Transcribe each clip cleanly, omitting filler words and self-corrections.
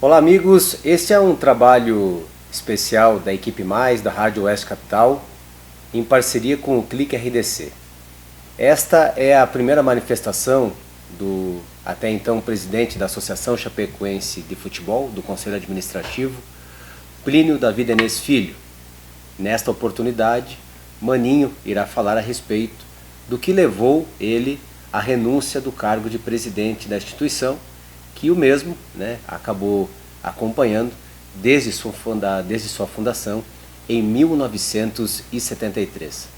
Olá amigos, este é um trabalho especial da Equipe Mais, da Rádio Oeste Capital, em parceria com o Clique RDC. Esta é a primeira manifestação do até então presidente da Associação Chapecoense de Futebol, do Conselho Administrativo, Plínio Davi Denez Filho. Nesta oportunidade, Maninho irá falar a respeito do que levou ele à renúncia do cargo de presidente da instituição, que o mesmo acabou acompanhando desde sua fundação em 1973.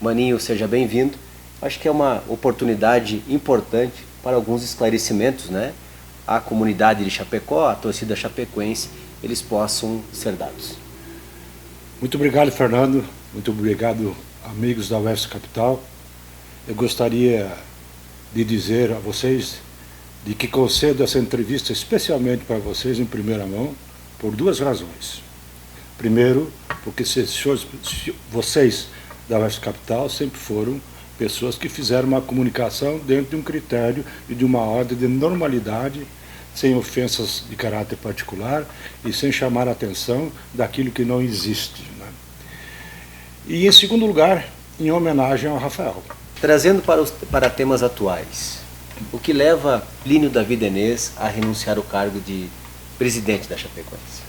Maninho, seja bem-vindo. Acho que é uma oportunidade importante para alguns esclarecimentos, à comunidade de Chapecó, à torcida chapecoense, eles possam ser dados. Muito obrigado, Fernando. Muito obrigado, amigos da Oeste Capital. Eu gostaria de dizer a vocês de que concedo essa entrevista especialmente para vocês em primeira mão por duas razões. Primeiro, porque vocês da Oeste Capital sempre foram pessoas que fizeram uma comunicação dentro de um critério e de uma ordem de normalidade, sem ofensas de caráter particular e sem chamar a atenção daquilo que não existe. E, em segundo lugar, em homenagem ao Rafael. Trazendo para temas atuais, o que leva Plínio Davi Denez a renunciar ao cargo de presidente da Chapecoense?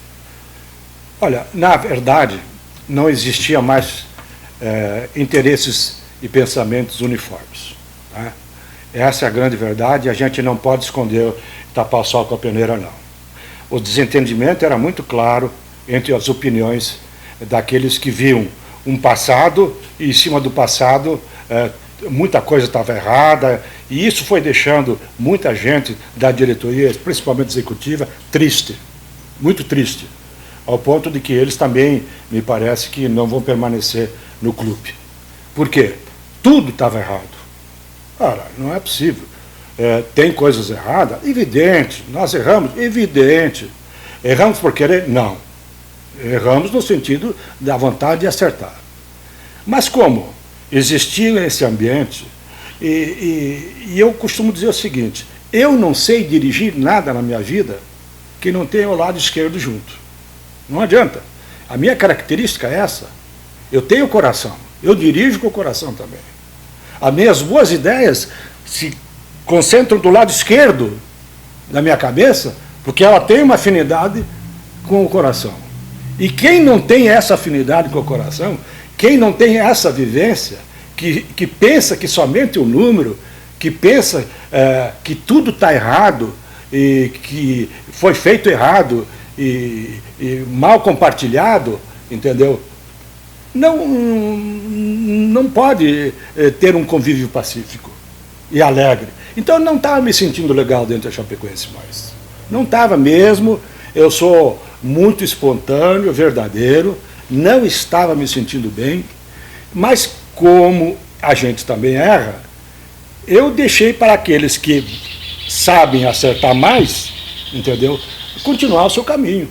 Olha, na verdade, não existia mais interesses e pensamentos uniformes. Tá? Essa é a grande verdade, a gente não pode esconder, tapar o sol com a peneira, não. O desentendimento era muito claro entre as opiniões daqueles que viam um passado e, em cima do passado, muita coisa estava errada, e isso foi deixando muita gente da diretoria, principalmente executiva, triste, muito triste, ao ponto de que eles também, me parece, que não vão permanecer no clube. Por quê? Tudo estava errado. Cara, não é possível. Tem coisas erradas? Evidente. Nós erramos? Evidente. Erramos por querer? Não. Erramos no sentido da vontade de acertar. Mas como existia esse ambiente, e eu costumo dizer o seguinte: eu não sei dirigir nada na minha vida que não tenha o lado esquerdo junto. Não adianta. A minha característica é essa. Eu tenho coração. Eu dirijo com o coração também. As minhas boas ideias se concentram do lado esquerdo da minha cabeça, porque ela tem uma afinidade com o coração. E quem não tem essa afinidade com o coração, quem não tem essa vivência, que pensa que somente o número, que pensa que tudo está errado, e que foi feito errado, e mal compartilhado, entendeu? Não pode ter um convívio pacífico e alegre. Então eu não estava me sentindo legal dentro da Chapecoense mais. Não estava mesmo. Eu sou muito espontâneo, verdadeiro, não estava me sentindo bem, mas como a gente também erra, eu deixei para aqueles que sabem acertar mais, entendeu? Continuar o seu caminho.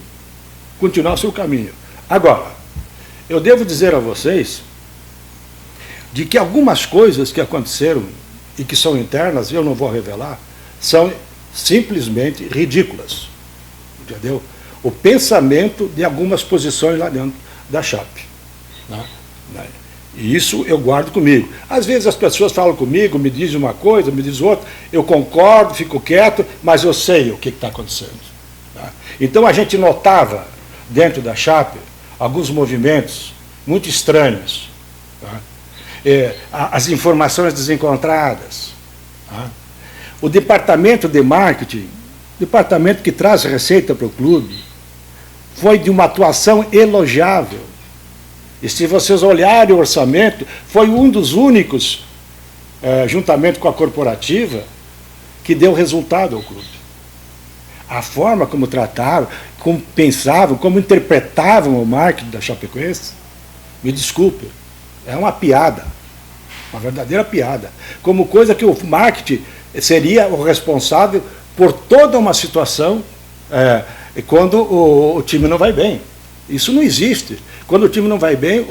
Continuar o seu caminho. Agora, eu devo dizer a vocês de que algumas coisas que aconteceram e que são internas, eu não vou revelar, são simplesmente ridículas. Entendeu? O pensamento de algumas posições lá dentro da Chape. E isso eu guardo comigo. Às vezes as pessoas falam comigo, me dizem uma coisa, me dizem outra, eu concordo, fico quieto, mas eu sei o que está acontecendo. Então a gente notava dentro da Chape alguns movimentos muito estranhos. As informações desencontradas. O departamento de marketing, departamento que traz receita para o clube, foi de uma atuação elogiável. E se vocês olharem o orçamento, foi um dos únicos, juntamente com a corporativa, que deu resultado ao clube. A forma como trataram, como pensavam, como interpretavam o marketing da Chapecoense, me desculpe, é uma piada, uma verdadeira piada. Como coisa que o marketing seria o responsável por toda uma situação quando o time não vai bem. Isso não existe. Quando o time não vai bem,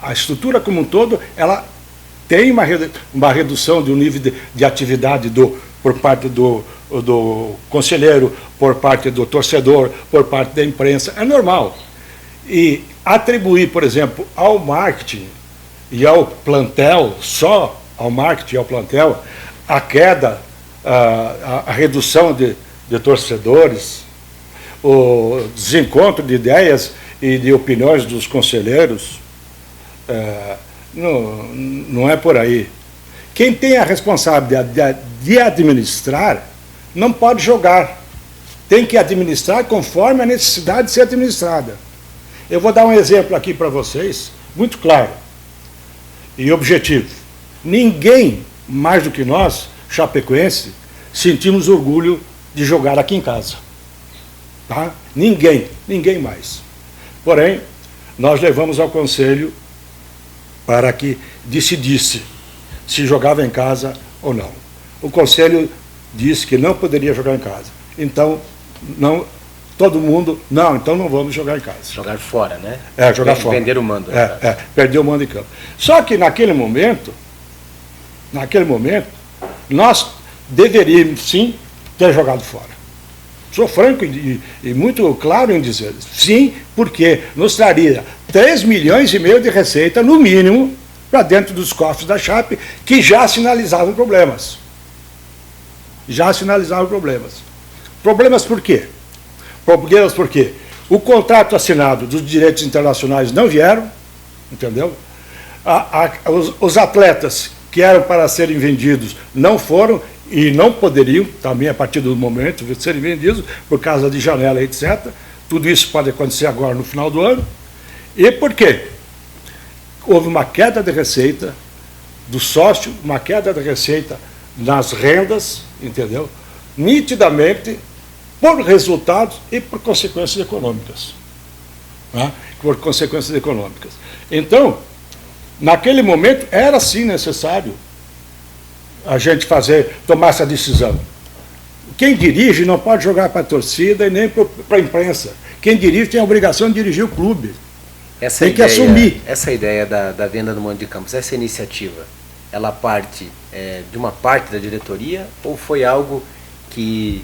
a estrutura como um todo, ela tem uma redução do nível de atividade por parte do do conselheiro, por parte do torcedor, por parte da imprensa, é normal. E atribuir, por exemplo, ao marketing e ao plantel, só ao marketing e ao plantel, a queda, a redução de torcedores, o desencontro de ideias e de opiniões dos conselheiros, não é por aí. Quem tem a responsabilidade de administrar não pode jogar. Tem que administrar conforme a necessidade de ser administrada. Eu vou dar um exemplo aqui para vocês, muito claro e objetivo. Ninguém, mais do que nós, chapecoense, sentimos orgulho de jogar aqui em casa. Tá? Ninguém mais. Porém, nós levamos ao conselho para que decidisse se jogava em casa ou não. O conselho disse que não poderia jogar em casa. Então, todo mundo, então não vamos jogar em casa. Jogar fora, né? Jogar fora. Vender o mando. Perder o mando em campo. Só que naquele momento, nós deveríamos sim ter jogado fora. Sou franco e muito claro em dizer sim, porque nos traria 3,5 milhões de receita, no mínimo, para dentro dos cofres da Chape, que já sinalizavam problemas. Problemas por quê? Problemas porque o contrato assinado dos direitos internacionais não vieram, entendeu? Os atletas que eram para serem vendidos não foram e não poderiam, também a partir do momento, serem vendidos por causa de janela, etc. Tudo isso pode acontecer agora no final do ano. E por quê? Houve uma queda de receita do sócio, uma queda de receita nas rendas, entendeu? Nitidamente por resultados e por consequências econômicas. Né? Por consequências econômicas. Então, naquele momento, era sim necessário a gente tomar essa decisão. Quem dirige não pode jogar para a torcida e nem para a imprensa. Quem dirige tem a obrigação de dirigir o clube. Tem que assumir. Essa ideia da venda do mando de campos, essa iniciativa, ela parte de uma parte da diretoria ou foi algo que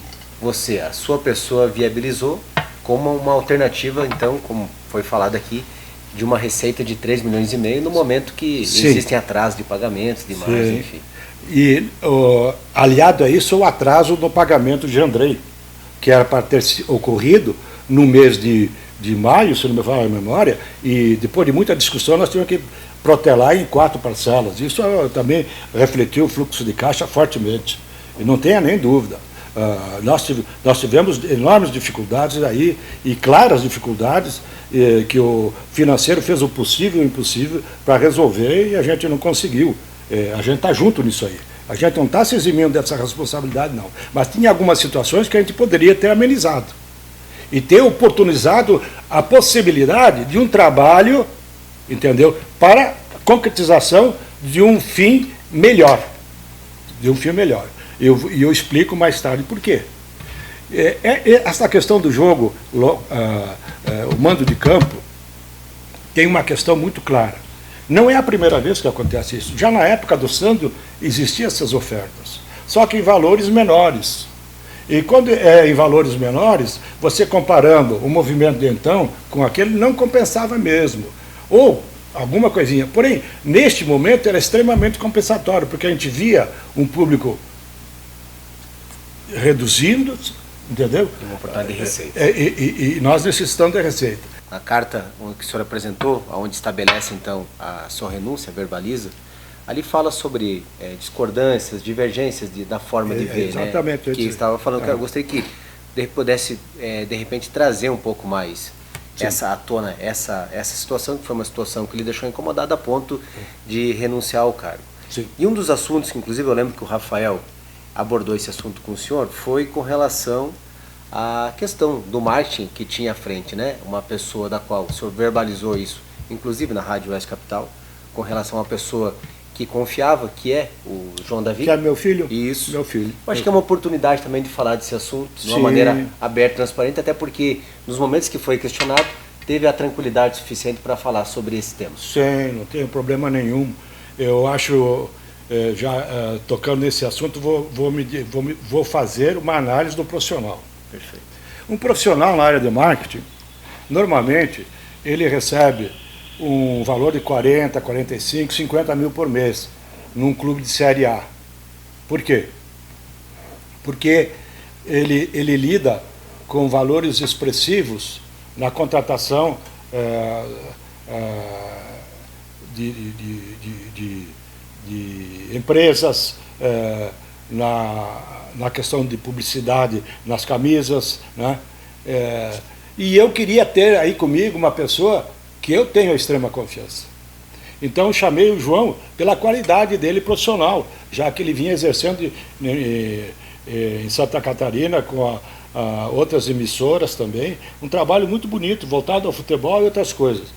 a sua pessoa viabilizou como uma alternativa, então, como foi falado aqui, de uma receita de 3,5 milhões no momento que existem atrasos de pagamentos, de margem, enfim. E aliado a isso, o atraso no pagamento de Andrei, que era para ter ocorrido no mês de maio, se não me falha a memória, e depois de muita discussão nós tivemos que protelar em 4 parcelas. Isso também refletiu o fluxo de caixa fortemente, e não tenha nem dúvida. Nós tivemos enormes dificuldades aí, e claras dificuldades, que o financeiro fez o possível e o impossível para resolver e a gente não conseguiu. A gente está junto nisso aí. A gente não está se eximindo dessa responsabilidade, não. Mas tinha algumas situações que a gente poderia ter amenizado. E ter oportunizado a possibilidade de um trabalho, entendeu? Para a concretização de um fim melhor. E eu explico mais tarde por quê. Essa questão do jogo, o mando de campo, tem uma questão muito clara. Não é a primeira vez que acontece isso. Já na época do Sandro existiam essas ofertas, só que em valores menores. E quando é em valores menores, você comparando o movimento de então com aquele, não compensava mesmo. Ou alguma coisinha. Porém, neste momento era extremamente compensatório, porque a gente via um público reduzindo, entendeu? Uma oportunidade de receita. E nós necessitamos de receita. A carta que o senhor apresentou, onde estabelece então a sua renúncia, verbaliza, ali fala sobre discordâncias, divergências da forma de ver, exatamente, né? Que estava falando, que eu gostaria que pudesse, de repente, trazer um pouco mais à tona essa situação, que foi uma situação que lhe deixou incomodado a ponto de renunciar ao cargo. Sim. E um dos assuntos que, inclusive, eu lembro que o Rafael abordou esse assunto com o senhor, foi com relação à questão do marketing que tinha à frente, né? Uma pessoa da qual o senhor verbalizou isso, inclusive na Rádio Oeste Capital, com relação a uma pessoa que confiava, que é o João Davi. Que é meu filho? Isso. Meu filho. Eu acho que é uma oportunidade também de falar desse assunto de uma maneira aberta e transparente, até porque nos momentos que foi questionado, teve a tranquilidade suficiente para falar sobre esse tema. Sim, não tem problema nenhum. Eu acho tocando nesse assunto, vou fazer uma análise do profissional. Perfeito. Um profissional na área de marketing, normalmente, ele recebe um valor de 40, 45, 50 mil por mês num clube de Série A. Por quê? Porque ele lida com valores expressivos na contratação de empresas, na questão de publicidade nas camisas, né? E eu queria ter aí comigo uma pessoa que eu tenho extrema confiança. Então eu chamei o João pela qualidade dele profissional, já que ele vinha exercendo em Santa Catarina com outras emissoras também, um trabalho muito bonito, voltado ao futebol e outras coisas.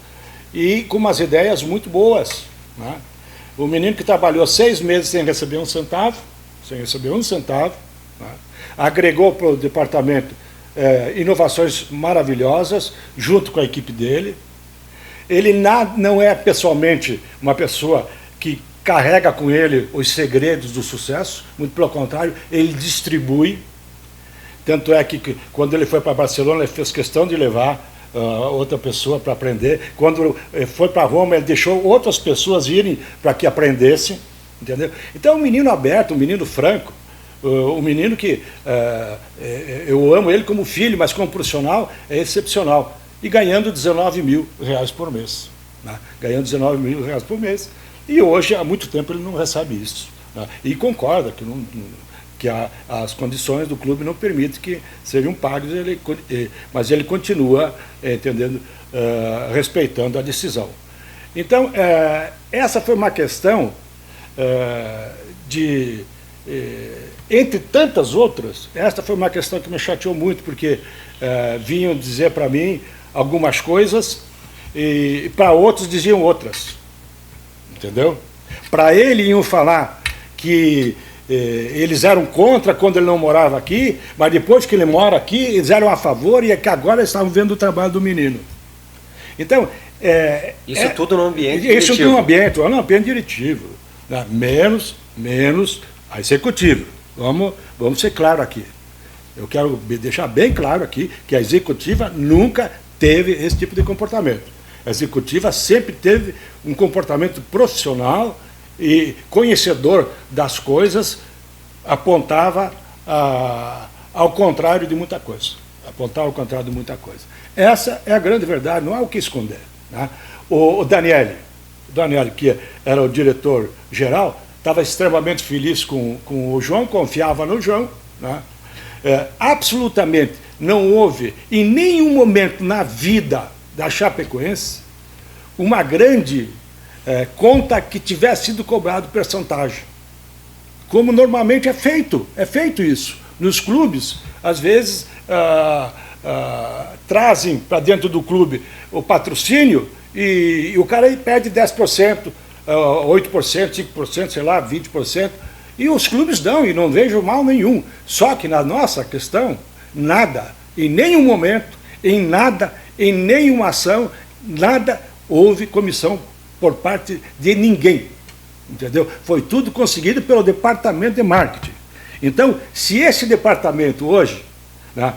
E com umas ideias muito boas, né? O menino que trabalhou 6 meses sem receber um centavo, né? Agregou para o departamento inovações maravilhosas, junto com a equipe dele. Ele não é pessoalmente uma pessoa que carrega com ele os segredos do sucesso, muito pelo contrário, ele distribui. Tanto é que quando ele foi para Barcelona, ele fez questão de levar outra pessoa para aprender. Quando foi para Roma, ele deixou outras pessoas irem para que aprendessem, entendeu? Então é um menino aberto, um menino franco, um menino que eu amo ele como filho, mas como profissional é excepcional. E ganhando 19 mil reais por mês, né? Ganhando 19 mil reais por mês. E hoje, há muito tempo, ele não recebe isso, né? E concorda que as condições do clube não permitem que sejam pagos, mas ele continua, entendendo, respeitando a decisão. Então, essa foi uma questão entre tantas outras, esta foi uma questão que me chateou muito, porque vinham dizer para mim algumas coisas e para outros diziam outras, entendeu? Para ele iam falar que eles eram contra quando ele não morava aqui, mas depois que ele mora aqui, eles eram a favor e é que agora eles estavam vendo o trabalho do menino. Então, isso tudo no ambiente diretivo. Isso no ambiente diretivo, né? Menos a executiva. Vamos ser claros aqui. Eu quero deixar bem claro aqui que a executiva nunca teve esse tipo de comportamento. A executiva sempre teve um comportamento profissional e conhecedor das coisas, apontava ao contrário de muita coisa. Essa é a grande verdade, não há o que esconder, né? O Daniele, que era o diretor-geral, estava extremamente feliz com o João, confiava no João, né? Absolutamente não houve, em nenhum momento na vida da Chapecoense, uma grande conta que tivesse sido cobrado percentagem. Como normalmente é feito isso. Nos clubes, às vezes, trazem para dentro do clube o patrocínio e o cara aí pede 10%, 8%, 5%, sei lá, 20%, e os clubes dão, e não vejo mal nenhum. Só que na nossa questão, nada, em nenhum momento, em nenhuma ação, nada houve comissão por parte de ninguém, entendeu? Foi tudo conseguido pelo departamento de marketing. Então, se esse departamento hoje, né,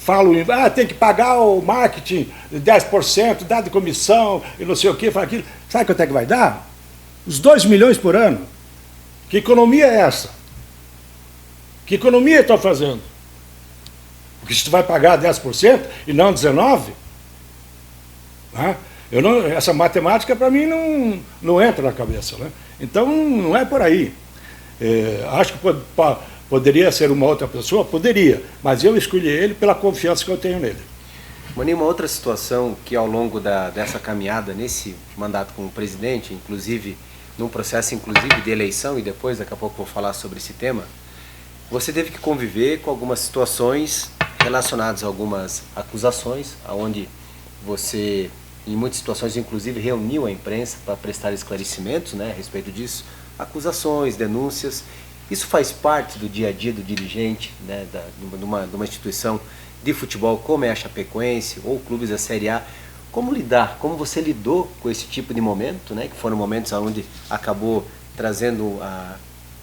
falo, tem que pagar o marketing 10%, dá de comissão, e não sei o que, fala aquilo, sabe quanto é que vai dar? Os 2 milhões por ano. Que economia é essa? Que economia estão fazendo? Porque se tu vai pagar 10% e não 19%, né? Essa matemática para mim não entra na cabeça, né? Então não é por aí. Acho que poderia ser uma outra pessoa? Poderia, mas eu escolhi ele pela confiança que eu tenho nele. Maninho, uma outra situação que ao longo dessa caminhada, nesse mandato como presidente, inclusive num processo de eleição, e depois daqui a pouco vou falar sobre esse tema, você teve que conviver com algumas situações relacionadas a algumas acusações, onde você, em muitas situações, inclusive, reuniu a imprensa para prestar esclarecimentos, né, a respeito disso, acusações, denúncias. Isso faz parte do dia a dia do dirigente, né, de uma instituição de futebol como é a Chapecoense, ou clubes da Série A. Como lidar? Como você lidou com esse tipo de momento, né, que foram momentos onde acabou trazendo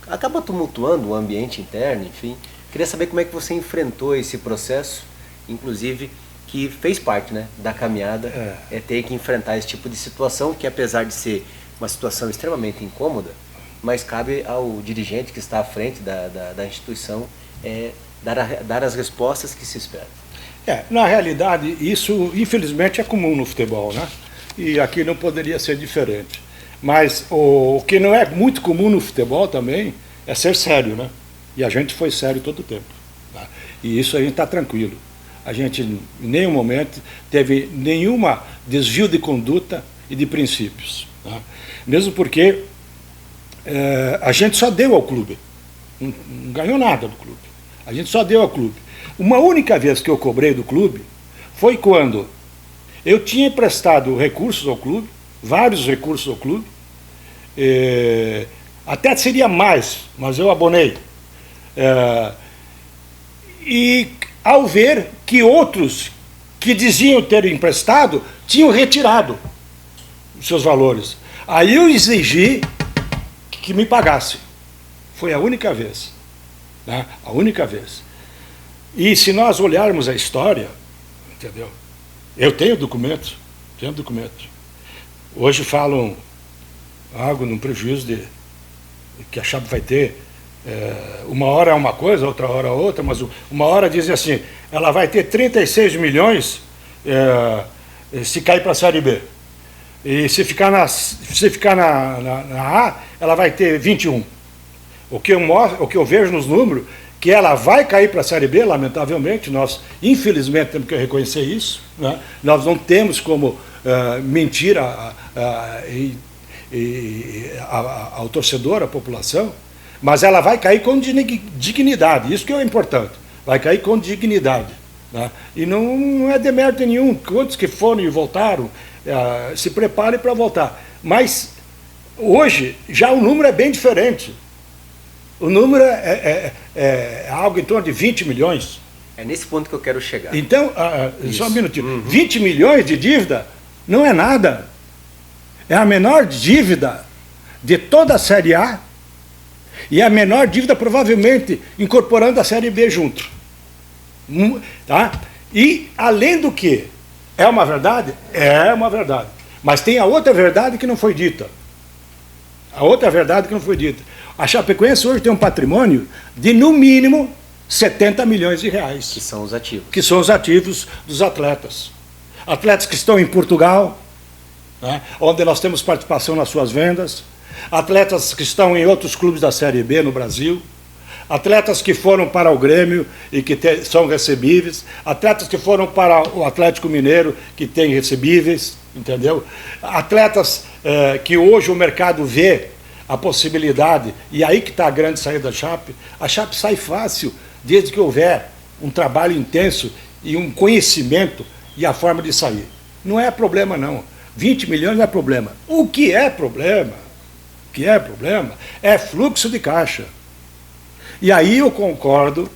acaba tumultuando o ambiente interno, enfim. Queria saber como é que você enfrentou esse processo, inclusive que fez parte, né, da caminhada, ter que enfrentar esse tipo de situação, que apesar de ser uma situação extremamente incômoda, mas cabe ao dirigente que está à frente da instituição dar as respostas que se esperam. Na realidade, isso infelizmente é comum no futebol, né? E aqui não poderia ser diferente. Mas o que não é muito comum no futebol também é ser sério, né? E a gente foi sério todo o tempo. Tá? E isso a gente está tranquilo. A gente em nenhum momento teve nenhuma desvio de conduta e de princípios. Tá? Mesmo porque a gente só deu ao clube. Não ganhou nada do clube. A gente só deu ao clube. Uma única vez que eu cobrei do clube foi quando eu tinha emprestado recursos ao clube, vários recursos ao clube, até seria mais, mas eu abonei. E ao ver que outros que diziam ter emprestado tinham retirado os seus valores, aí eu exigi que me pagasse. Foi a única vez. Né? A única vez. E se nós olharmos a história, entendeu? Eu tenho documentos, Hoje falam algo num prejuízo de que a Chape vai ter. Uma hora é uma coisa, outra hora é outra, mas uma hora dizem assim, ela vai ter 36 milhões se cair para a Série B. E se ficar na A, ela vai ter 21. O que eu vejo nos números, que ela vai cair para a Série B, lamentavelmente, nós infelizmente temos que reconhecer isso, né? Nós não temos como mentir ao torcedor, à população, mas ela vai cair com dignidade, isso que é importante, vai cair com dignidade. Né? E não é demérito nenhum, quantos que foram e voltaram, se preparem para voltar. Mas hoje já o número é bem diferente. O número é algo em torno de 20 milhões. É nesse ponto que eu quero chegar. Então, só um minutinho. 20 milhões de dívida não é nada. É a menor dívida de toda a Série A e a menor dívida, provavelmente, incorporando a Série B junto. Tá? E, além do que, é uma verdade? É uma verdade. Mas tem a outra verdade que não foi dita. A Chapecoense hoje tem um patrimônio de, no mínimo, 70 milhões de reais. Que são os ativos. Que são os ativos dos atletas. Atletas que estão em Portugal, né, onde nós temos participação nas suas vendas. Atletas que estão em outros clubes da Série B no Brasil. Atletas que foram para o Grêmio e que são recebíveis. Atletas que foram para o Atlético Mineiro, que tem recebíveis, entendeu? Atletas que hoje o mercado vê a possibilidade, e aí que está a grande saída da Chape. A Chape sai fácil, desde que houver um trabalho intenso e um conhecimento e a forma de sair. Não é problema, não. 20 milhões não é problema. O que é problema é fluxo de caixa. E aí eu concordo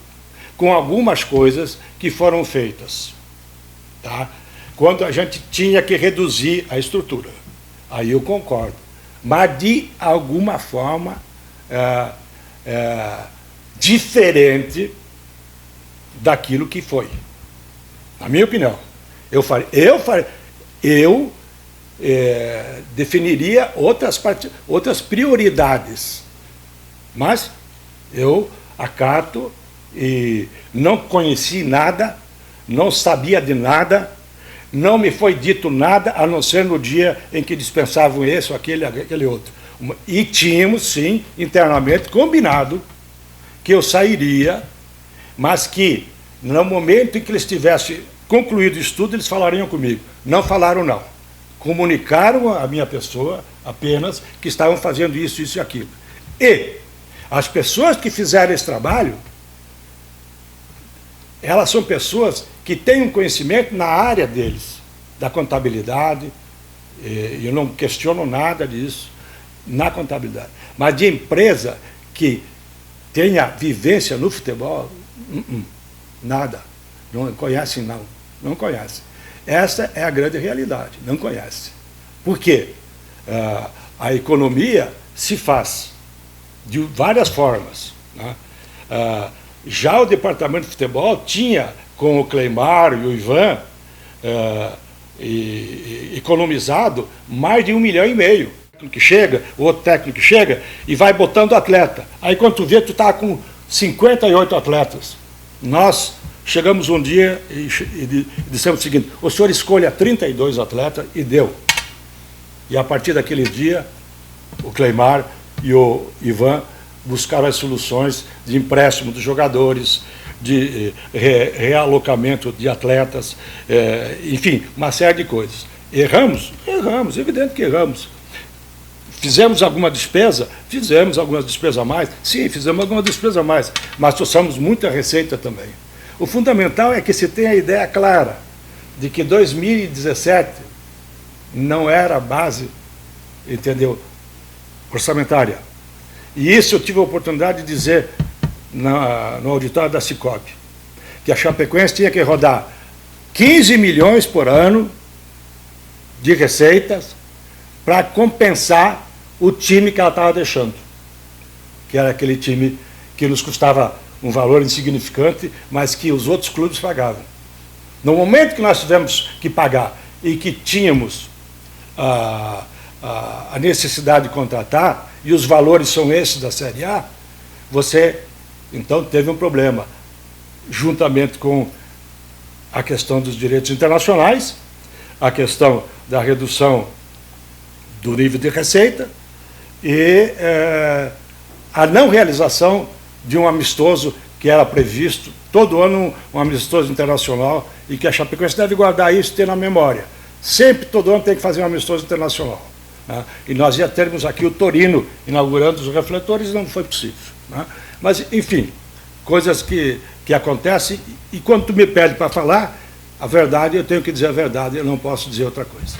com algumas coisas que foram feitas. Tá? Quando a gente tinha que reduzir a estrutura. Aí eu concordo. Mas de alguma forma diferente daquilo que foi. Na minha opinião. Eu definiria outras prioridades. Mas eu acato e não conheci nada, não sabia de nada, não me foi dito nada, a não ser no dia em que dispensavam esse ou aquele outro. E tínhamos, sim, internamente combinado que eu sairia, mas que, no momento em que eles tivessem concluído o estudo, eles falariam comigo. Não falaram, não. Comunicaram a minha pessoa apenas que estavam fazendo isso, isso e aquilo. E as pessoas que fizeram esse trabalho, elas são pessoas que têm um conhecimento na área deles, da contabilidade, e eu não questiono nada disso, na contabilidade. Mas de empresa que tenha vivência no futebol, nada. Não conhecem, não. Não conhecem. Essa é a grande realidade, não conhece. Por quê? A economia se faz de várias formas, né? Já o departamento de futebol tinha, com o Cleimar e o Ivan, economizado mais de 1,5 milhão. Que chega, o outro técnico chega e vai botando atleta. Aí quando tu vê, tu está com 58 atletas. Nós chegamos um dia e dissemos o seguinte: o senhor escolha 32 atletas, e deu. E a partir daquele dia, o Cleimar e o Ivan buscaram as soluções de empréstimo dos jogadores, de realocamento de atletas, enfim, uma série de coisas. Erramos? Erramos, evidente que erramos. Fizemos alguma despesa? Fizemos algumas despesas a mais? Sim, fizemos alguma despesa a mais, mas trouxemos muita receita também. O fundamental é que se tenha a ideia clara de que 2017 não era a base, entendeu, orçamentária. E isso eu tive a oportunidade de dizer no auditório da Cicobi, que a Chapecoense tinha que rodar 15 milhões por ano de receitas para compensar o time que ela estava deixando, que era aquele time que nos custava um valor insignificante, mas que os outros clubes pagavam. No momento que nós tivemos que pagar e que tínhamos a necessidade de contratar, e os valores são esses da Série A, você, então, teve um problema, juntamente com a questão dos direitos internacionais, a questão da redução do nível de receita e a não realização de um amistoso que era previsto, todo ano um amistoso internacional, e que a Chapecoense deve guardar isso e ter na memória. Sempre, todo ano, tem que fazer um amistoso internacional, né? E nós já termos aqui o Torino inaugurando os refletores, e não foi possível, né? Mas, enfim, coisas que acontecem, e quando tu me pede para falar a verdade, eu tenho que dizer a verdade, eu não posso dizer outra coisa.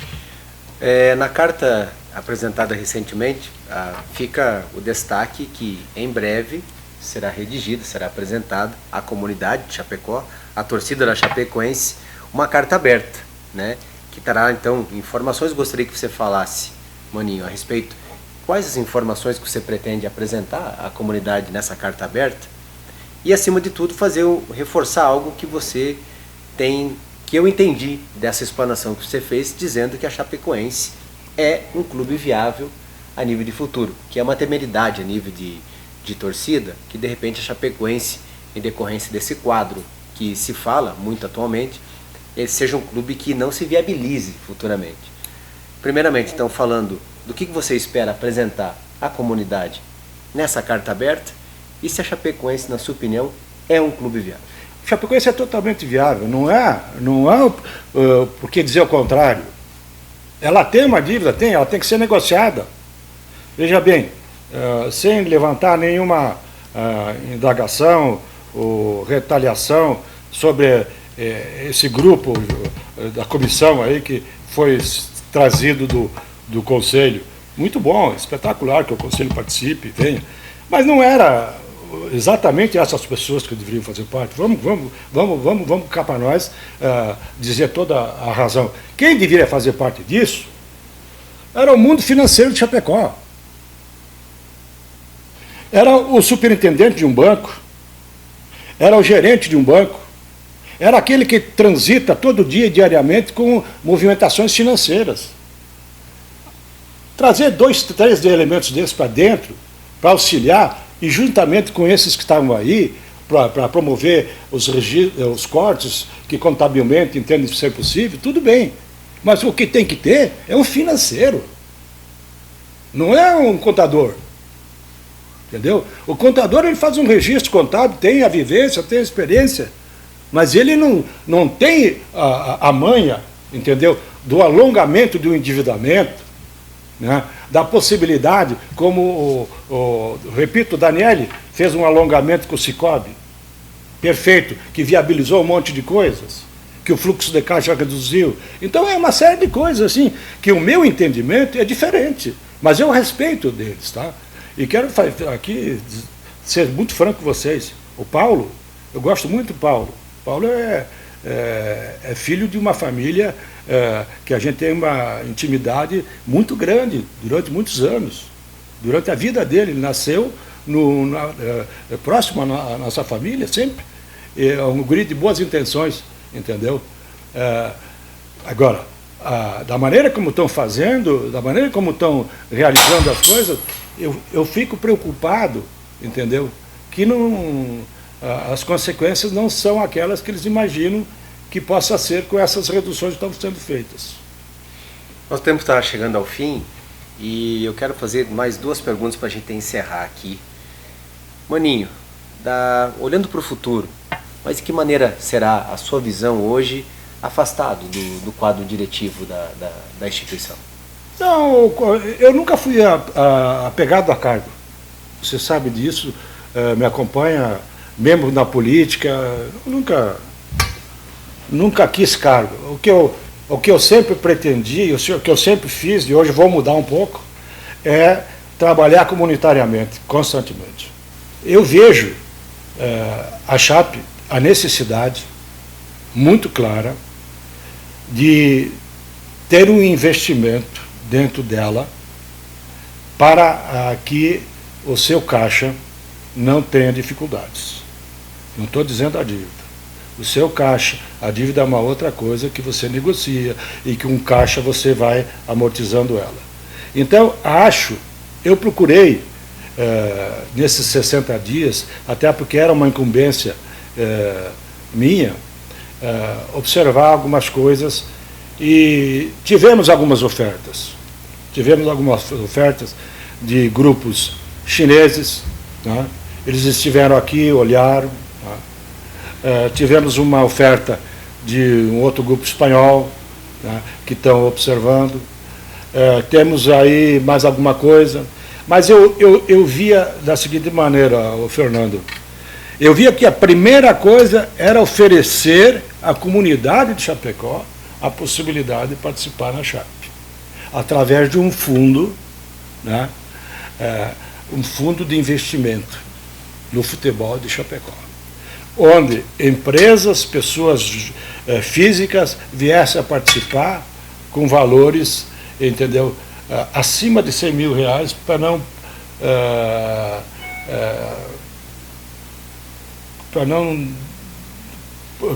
Na carta apresentada recentemente, fica o destaque que, em breve, será redigida, será apresentada à comunidade de Chapecó, à torcida da Chapecoense, uma carta aberta, né, que terá, então, informações. Gostaria que você falasse, Maninho, a respeito, quais as informações que você pretende apresentar à comunidade nessa carta aberta, e, acima de tudo, reforçar algo que você tem, que eu entendi dessa explanação que você fez, dizendo que a Chapecoense é um clube viável a nível de futuro, que é uma temeridade a nível de torcida, que de repente a Chapecoense, em decorrência desse quadro que se fala muito atualmente, ele seja um clube que não se viabilize futuramente. Primeiramente, então, falando do que você espera apresentar à comunidade nessa carta aberta, e se a Chapecoense, na sua opinião, é um clube viável. A Chapecoense é totalmente viável, não é por que dizer o contrário. Ela tem uma dívida, ela tem que ser negociada. Veja bem, sem levantar nenhuma indagação ou retaliação sobre esse grupo da comissão aí que foi trazido do Conselho. Muito bom, espetacular que o Conselho participe, venha. Mas não era exatamente essas pessoas que deveriam fazer parte. Vamos cá para nós dizer toda a razão. Quem deveria fazer parte disso era o mundo financeiro de Chapecó. Era o superintendente de um banco, era o gerente de um banco, era aquele que transita todo dia e diariamente com movimentações financeiras. Trazer 2, 3 elementos desses para dentro, para auxiliar, e juntamente com esses que estavam aí, para promover os cortes que contabilmente entendem ser possível, tudo bem. Mas o que tem que ter é um financeiro, não é um contador. Entendeu? O contador, ele faz um registro contábil, tem a vivência, tem a experiência, mas ele não tem a manha, entendeu, do alongamento do endividamento, né? Da possibilidade, como repito, o Daniele fez um alongamento com o Cicobi, perfeito, que viabilizou um monte de coisas, que o fluxo de caixa reduziu. Então é uma série de coisas assim, que o meu entendimento é diferente, mas eu respeito deles, tá? E quero aqui ser muito franco com vocês. O Paulo, eu gosto muito do Paulo. O Paulo é filho de uma família que a gente tem uma intimidade muito grande durante muitos anos. Durante a vida dele, ele nasceu próximo à nossa família, sempre. É um guri de boas intenções, entendeu? Agora, da maneira como estão fazendo, da maneira como estão realizando as coisas, eu fico preocupado, entendeu? Que as consequências não são aquelas que eles imaginam que possa ser com essas reduções que estão sendo feitas. Nosso tempo está chegando ao fim e eu quero fazer mais 2 perguntas para a gente encerrar aqui. Maninho, olhando para o futuro, mas de que maneira será a sua visão hoje, afastado do quadro diretivo da instituição? Não, eu nunca fui apegado a cargo. Você sabe disso, me acompanha, membro da política, nunca quis cargo. O que eu sempre pretendi, o que eu sempre fiz, e hoje vou mudar um pouco, é trabalhar comunitariamente, constantemente. Eu vejo a Chape, a necessidade muito clara de ter um investimento dentro dela para que o seu caixa não tenha dificuldades. Não estou dizendo a dívida. O seu caixa, a dívida é uma outra coisa que você negocia e que um caixa você vai amortizando ela. Então, eu procurei, nesses 60 dias, até porque era uma incumbência minha, observar algumas coisas e tivemos algumas ofertas. Tivemos algumas ofertas de grupos chineses, né? Eles estiveram aqui, olharam. Tivemos uma oferta de um outro grupo espanhol, né, que estão observando. Temos aí mais alguma coisa. Mas eu via da seguinte maneira, Fernando. Eu via que a primeira coisa era oferecer à comunidade de Chapecó a possibilidade de participar na Chape, através de um fundo, né, um fundo de investimento no futebol de Chapecó, onde empresas, pessoas físicas viessem a participar com valores, entendeu, acima de R$100 mil, para não,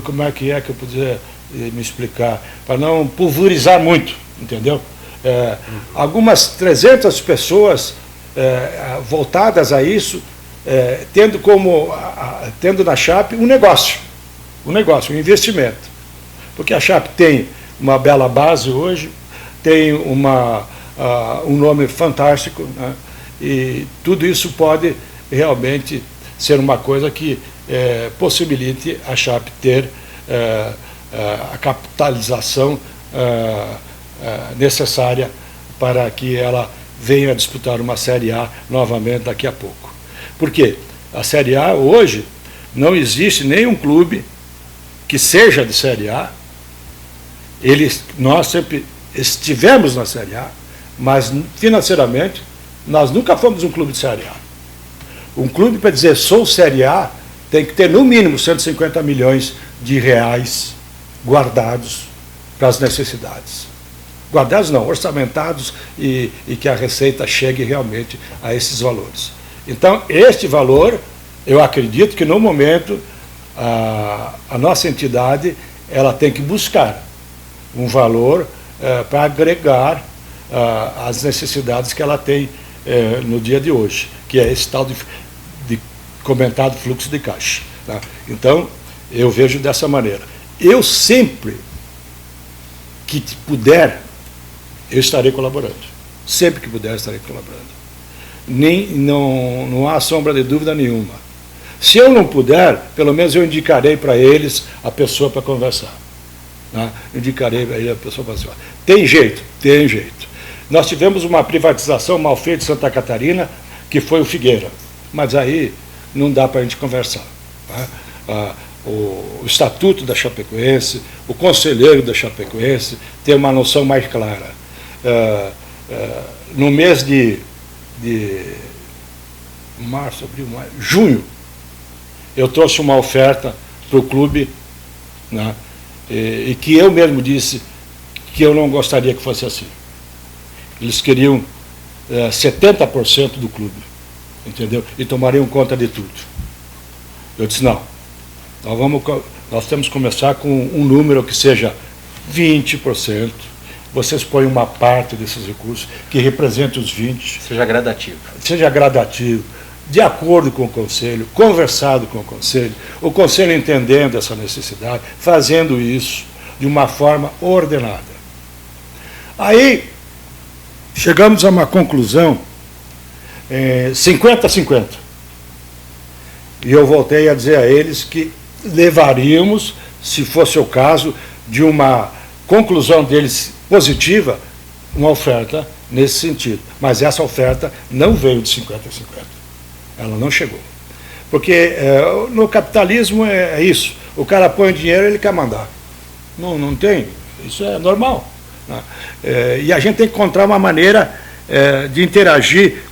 como é que eu podia me explicar, para não pulverizar muito, entendeu? Algumas 300 pessoas voltadas a isso, tendo na Chape um negócio, um investimento. Porque a Chape tem uma bela base hoje, tem um nome fantástico, né? E tudo isso pode realmente ser uma coisa que possibilite a Chape ter a capitalização necessária para que ela venha a disputar uma Série A novamente daqui a pouco. Porque a Série A hoje não existe nenhum clube que seja de Série A. Nós sempre estivemos na Série A, mas financeiramente nós nunca fomos um clube de Série A. Um clube, para dizer sou Série A, tem que ter no mínimo 150 milhões de reais guardados para as necessidades. Guardados não, orçamentados e que a receita chegue realmente a esses valores. Então, este valor, eu acredito que no momento a nossa entidade ela tem que buscar um valor para agregar as necessidades que ela tem no dia de hoje, que é esse tal de comentado fluxo de caixa. Tá? Então, eu vejo dessa maneira. Eu sempre que puder, eu estarei colaborando. Sempre que puder, estarei colaborando. Não há sombra de dúvida nenhuma. Se eu não puder, pelo menos eu indicarei para eles a pessoa para conversar. Né? Indicarei para eles a pessoa para conversar. Tem jeito, tem jeito. Nós tivemos uma privatização mal feita em Santa Catarina, que foi o Figueira. Mas aí não dá para a gente conversar. Tá? O Estatuto da Chapecoense, o Conselheiro da Chapecoense tem uma noção mais clara. No mês de março, abril, maio, junho, eu trouxe uma oferta para o clube, né, e que eu mesmo disse que eu não gostaria que fosse assim. Eles queriam 70% do clube, entendeu? E tomariam conta de tudo. Eu disse, não, nós temos que começar com um número que seja 20%, vocês põem uma parte desses recursos que represente os 20%. Seja gradativo. Seja gradativo, de acordo com o Conselho, conversado com o Conselho entendendo essa necessidade, fazendo isso de uma forma ordenada. Aí, chegamos a uma conclusão 50-50. E eu voltei a dizer a eles que levaríamos, se fosse o caso, de uma conclusão deles positiva, uma oferta nesse sentido. Mas essa oferta não veio de 50-50. Ela não chegou. Porque no capitalismo é isso. O cara põe dinheiro, ele quer mandar. Não tem. Isso é normal. E a gente tem que encontrar uma maneira de interagir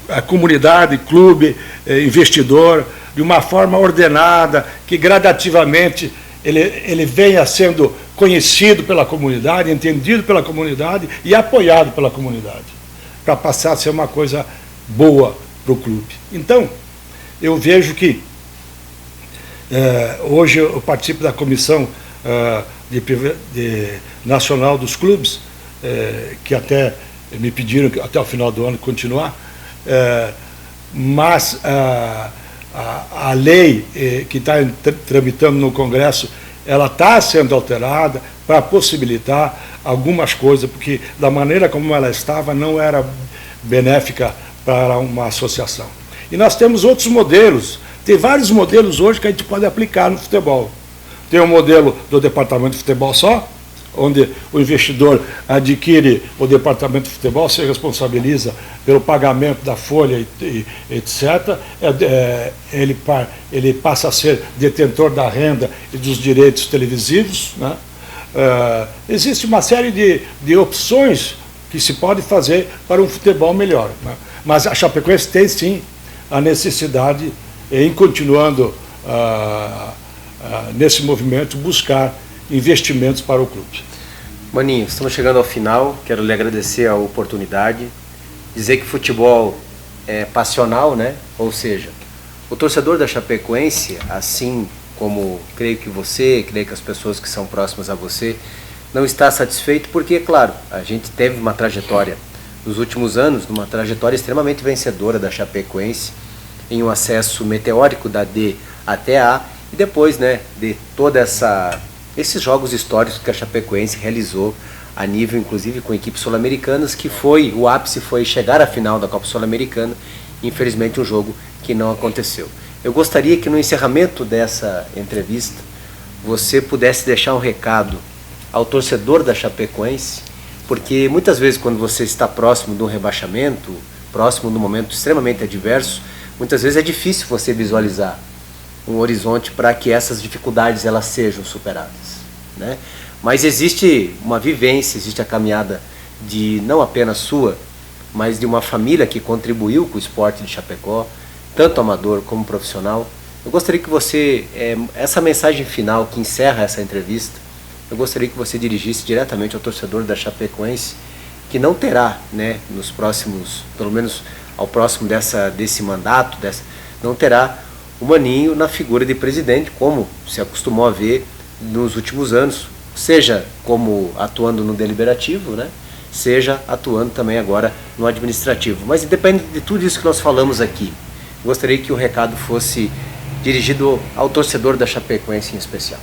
a comunidade, clube, investidor, de uma forma ordenada, que gradativamente ele venha sendo conhecido pela comunidade, entendido pela comunidade e apoiado pela comunidade, para passar a ser uma coisa boa para o clube. Então, eu vejo que hoje eu participo da Comissão Nacional dos Clubes, que até me pediram até o final do ano continuar, mas a lei que está tramitando no Congresso, ela está sendo alterada para possibilitar algumas coisas, porque da maneira como ela estava não era benéfica para uma associação. E nós temos outros modelos, tem vários modelos hoje que a gente pode aplicar no futebol. Tem o modelo do departamento de futebol só, onde o investidor adquire o departamento de futebol, se responsabiliza pelo pagamento da folha, etc. Ele passa a ser detentor da renda e dos direitos televisivos, né? Existe uma série de opções que se pode fazer para um futebol melhor, né? Mas a Chapecoense tem sim a necessidade, em continuando nesse movimento, buscar investimentos para o clube. Maninho, estamos chegando ao final, quero lhe agradecer a oportunidade, dizer que futebol é passional, né? Ou seja, o torcedor da Chapecoense, assim como creio que as pessoas que são próximas a você, não está satisfeito porque, claro, a gente teve uma trajetória nos últimos anos, uma trajetória extremamente vencedora da Chapecoense, em um acesso meteórico da D até A, e depois, né, de toda esses jogos históricos que a Chapecoense realizou a nível, inclusive, com equipes sul-americanas, que o ápice foi chegar à final da Copa Sul-Americana, infelizmente um jogo que não aconteceu. Eu gostaria que no encerramento dessa entrevista você pudesse deixar um recado ao torcedor da Chapecoense, porque muitas vezes quando você está próximo de um rebaixamento, próximo de um momento extremamente adverso, muitas vezes é difícil você visualizar um horizonte para que essas dificuldades elas sejam superadas, né? Mas existe uma vivência, existe a caminhada de não apenas sua, mas de uma família que contribuiu com o esporte de Chapecó, tanto amador como profissional. Eu gostaria que você, essa mensagem final que encerra essa entrevista, eu gostaria que você dirigisse diretamente ao torcedor da Chapecoense, que não terá, né, nos próximos, pelo menos ao próximo desse mandato, não terá o Maninho na figura de presidente, como se acostumou a ver nos últimos anos, seja como atuando no deliberativo, né, seja atuando também agora no administrativo. Mas independente de tudo isso que nós falamos aqui, gostaria que o recado fosse dirigido ao torcedor da Chapecoense em especial.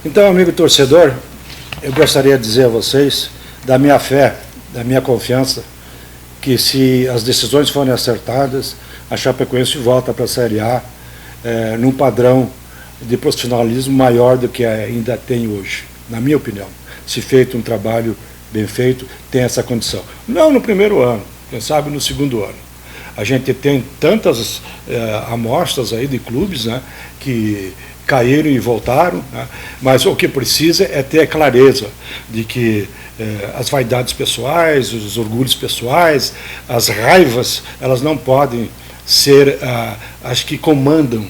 Então, amigo torcedor, eu gostaria de dizer a vocês da minha fé, da minha confiança, que se as decisões forem acertadas, a Chapecoense volta para a Série A num padrão de profissionalismo maior do que ainda tem hoje, na minha opinião. Se feito um trabalho bem feito, tem essa condição. Não no primeiro ano, quem sabe no segundo ano. A gente tem tantas amostras aí de clubes, né, que caíram e voltaram, né, mas o que precisa é ter a clareza de que as vaidades pessoais, os orgulhos pessoais, as raivas, elas não podem ser as que comandam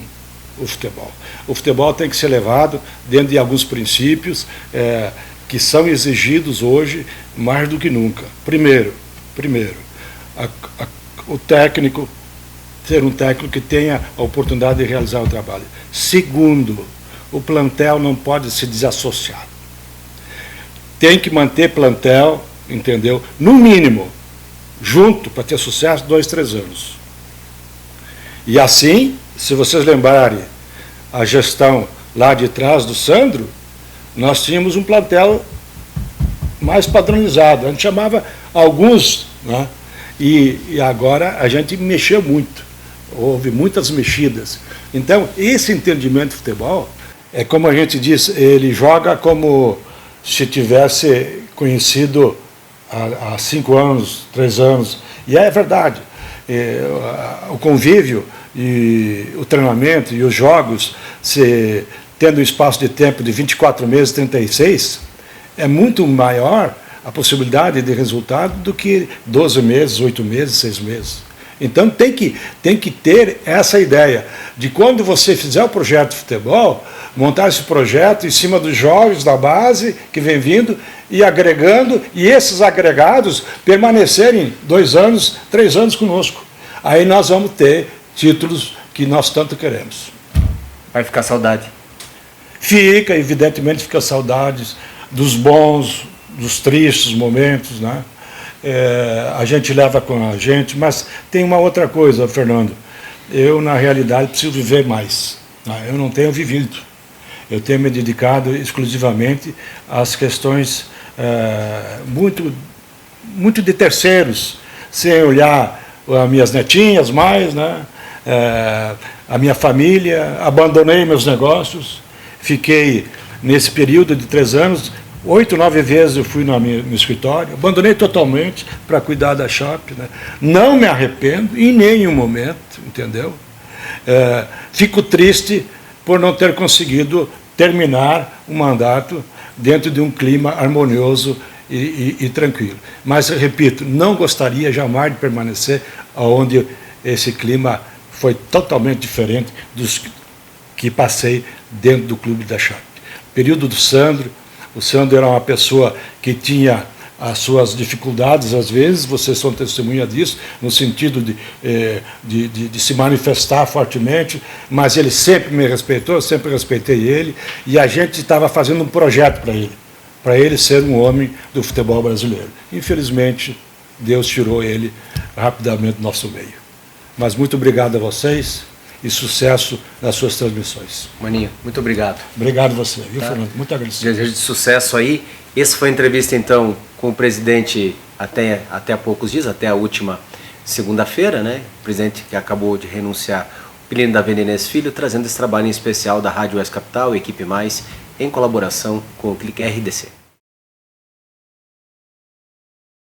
o futebol. O futebol tem que ser levado dentro de alguns princípios que são exigidos hoje mais do que nunca. Primeiro, o técnico ser um técnico que tenha a oportunidade de realizar o trabalho. Segundo, o plantel não pode se desassociar. Tem que manter plantel, entendeu? No mínimo, junto, para ter sucesso, 2, 3 anos. E assim, se vocês lembrarem a gestão lá de trás do Sandro, nós tínhamos um plantel mais padronizado. A gente chamava alguns, né? E agora a gente mexeu muito. Houve muitas mexidas. Então, esse entendimento de futebol, é como a gente diz, ele joga como se tivesse conhecido há 5 anos, 3 anos. E é verdade. O convívio e o treinamento e os jogos, tendo um espaço de tempo de 24 meses, 36, é muito maior a possibilidade de resultado do que 12 meses, 8 meses, 6 meses. Então tem que ter essa ideia de quando você fizer o projeto de futebol, montar esse projeto em cima dos jogos da base que vem vindo e agregando, e esses agregados permanecerem 2 anos, 3 anos conosco. Aí nós vamos ter títulos que nós tanto queremos. Vai ficar saudade? Fica, evidentemente fica saudades dos bons, dos tristes momentos, né? A gente leva com a gente, mas tem uma outra coisa, Fernando. Eu, na realidade, preciso viver mais. Né? Eu não tenho vivido. Eu tenho me dedicado exclusivamente às questões muito de terceiros, sem olhar as minhas netinhas mais, né? A minha família, abandonei meus negócios, fiquei nesse período de 3 anos, 8, 9 vezes eu fui no escritório, abandonei totalmente para cuidar da Shop, né? Não me arrependo em nenhum momento, entendeu? Fico triste por não ter conseguido terminar o mandato dentro de um clima harmonioso e tranquilo. Mas, repito, não gostaria jamais de permanecer onde esse clima foi totalmente diferente dos que passei dentro do clube da Shop. Período do Sandro, o Sandro era uma pessoa que tinha as suas dificuldades, às vezes, vocês são testemunha disso, no sentido de se manifestar fortemente, mas ele sempre me respeitou, eu sempre respeitei ele, e a gente estava fazendo um projeto para ele ser um homem do futebol brasileiro. Infelizmente, Deus tirou ele rapidamente do nosso meio. Mas muito obrigado a vocês e sucesso nas suas transmissões. Maninho, muito obrigado. Obrigado a você, viu, Fernando? Muito agradecido. Desejo de sucesso aí. Essa foi a entrevista, então, com o presidente até há poucos dias, até a última segunda-feira, né? O presidente que acabou de renunciar, o Plínio Davi Inês Filho, trazendo esse trabalho em especial da Rádio Oeste Capital, Equipe Mais, em colaboração com o Clique RDC.